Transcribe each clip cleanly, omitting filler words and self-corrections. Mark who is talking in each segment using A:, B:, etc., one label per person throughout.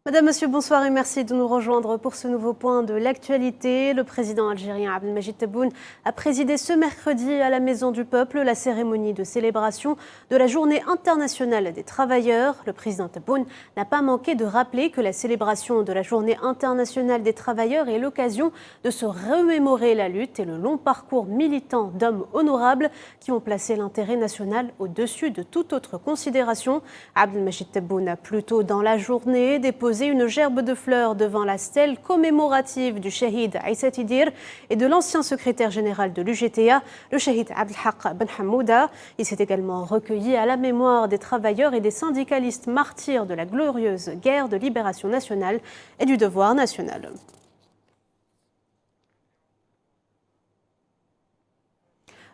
A: Madame, Monsieur, bonsoir et merci de nous rejoindre pour ce nouveau point de l'actualité. Le président algérien Abdelmajid Tebboune a présidé ce mercredi à la Maison du Peuple la cérémonie de célébration de la Journée internationale des travailleurs. Le président Tebboune n'a pas manqué de rappeler que la célébration de la Journée internationale des travailleurs est l'occasion de se remémorer la lutte et le long parcours militant d'hommes honorables qui ont placé l'intérêt national au-dessus de toute autre considération. Abdelmajid Tebboune a plutôt dans la journée déposé une gerbe de fleurs devant la stèle commémorative du Shahid Aïssa Tidir et de l'ancien secrétaire général de l'UGTA, le Shahid Abdelhaq Ben Hamouda. Il s'est également recueilli à la mémoire des travailleurs et des syndicalistes martyrs de la glorieuse guerre de libération nationale et du devoir national.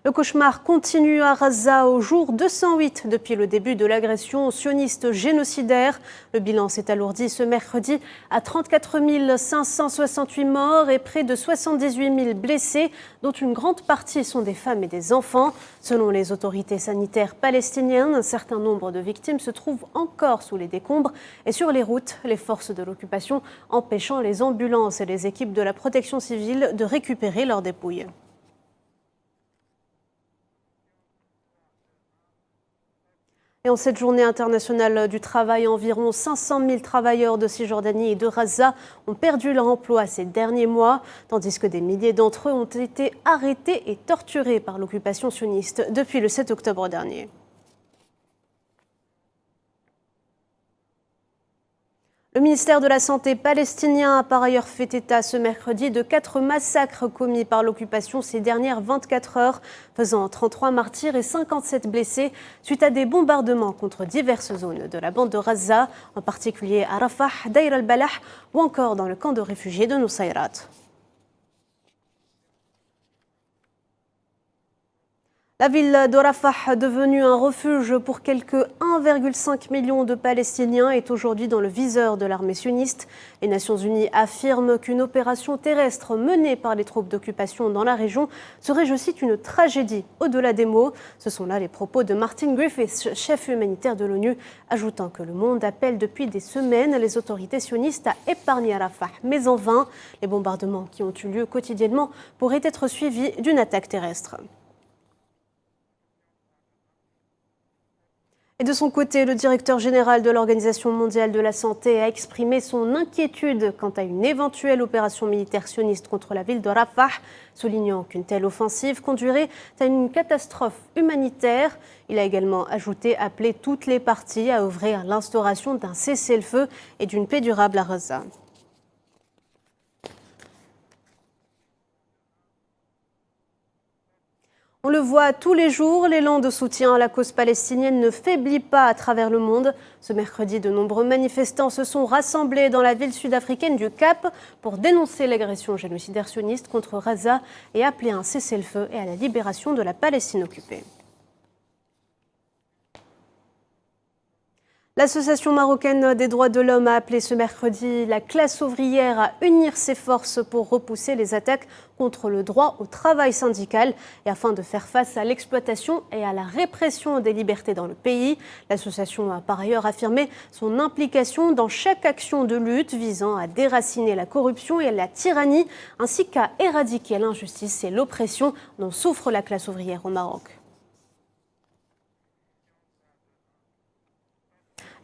A: Le cauchemar continue à Gaza au jour 208 depuis le début de l'agression sioniste génocidaire. Le bilan s'est alourdi ce mercredi à 34 568 morts et près de 78 000 blessés, dont une grande partie sont des femmes et des enfants. Selon les autorités sanitaires palestiniennes, un certain nombre de victimes se trouvent encore sous les décombres et sur les routes, les forces de l'occupation empêchant les ambulances et les équipes de la protection civile de récupérer leurs dépouilles. Et en cette journée internationale du travail, environ 500 000 travailleurs de Cisjordanie et de Gaza ont perdu leur emploi ces derniers mois, tandis que des milliers d'entre eux ont été arrêtés et torturés par l'occupation sioniste depuis le 7 octobre dernier. Le ministère de la Santé palestinien a par ailleurs fait état ce mercredi de 4 massacres commis par l'occupation ces dernières 24 heures, faisant 33 martyrs et 57 blessés suite à des bombardements contre diverses zones de la bande de Gaza, en particulier à Rafah, Deir al-Balah ou encore dans le camp de réfugiés de Nusayrat. La ville de Rafah, devenue un refuge pour quelques 1,5 million de Palestiniens, est aujourd'hui dans le viseur de l'armée sioniste. Les Nations Unies affirment qu'une opération terrestre menée par les troupes d'occupation dans la région serait, je cite, une tragédie au-delà des mots. Ce sont là les propos de Martin Griffiths, chef humanitaire de l'ONU, ajoutant que le monde appelle depuis des semaines les autorités sionistes à épargner Rafah, mais en vain. Les bombardements qui ont eu lieu quotidiennement pourraient être suivis d'une attaque terrestre. Et de son côté, le directeur général de l'Organisation mondiale de la santé a exprimé son inquiétude quant à une éventuelle opération militaire sioniste contre la ville de Rafah, soulignant qu'une telle offensive conduirait à une catastrophe humanitaire. Il a également ajouté appeler toutes les parties à œuvrer à l'instauration d'un cessez-le-feu et d'une paix durable à Gaza. On le voit tous les jours, l'élan de soutien à la cause palestinienne ne faiblit pas à travers le monde. Ce mercredi, de nombreux manifestants se sont rassemblés dans la ville sud-africaine du Cap pour dénoncer l'agression génocidaire sioniste contre Gaza et appeler à un cessez-le-feu et à la libération de la Palestine occupée. L'Association marocaine des droits de l'homme a appelé ce mercredi la classe ouvrière à unir ses forces pour repousser les attaques contre le droit au travail syndical et afin de faire face à l'exploitation et à la répression des libertés dans le pays. L'association a par ailleurs affirmé son implication dans chaque action de lutte visant à déraciner la corruption et la tyrannie ainsi qu'à éradiquer l'injustice et l'oppression dont souffre la classe ouvrière au Maroc.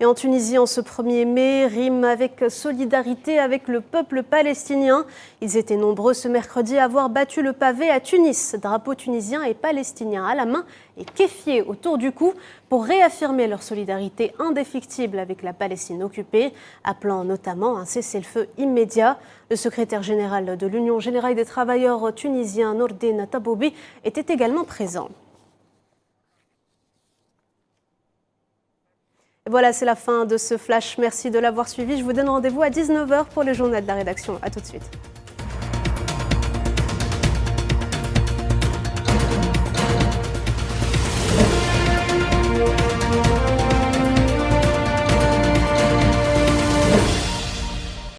A: Et en Tunisie, en ce 1er mai, rime avec solidarité avec le peuple palestinien. Ils étaient nombreux ce mercredi à avoir battu le pavé à Tunis, drapeau tunisien et palestinien à la main et kéfier autour du cou pour réaffirmer leur solidarité indéfectible avec la Palestine occupée, appelant notamment un cessez-le-feu immédiat. Le secrétaire général de l'Union générale des travailleurs tunisiens, Nourdine Taboubi, était également présent. Et voilà, c'est la fin de ce flash. Merci de l'avoir suivi. Je vous donne rendez-vous à 19 h pour le journal de la rédaction. À tout de suite.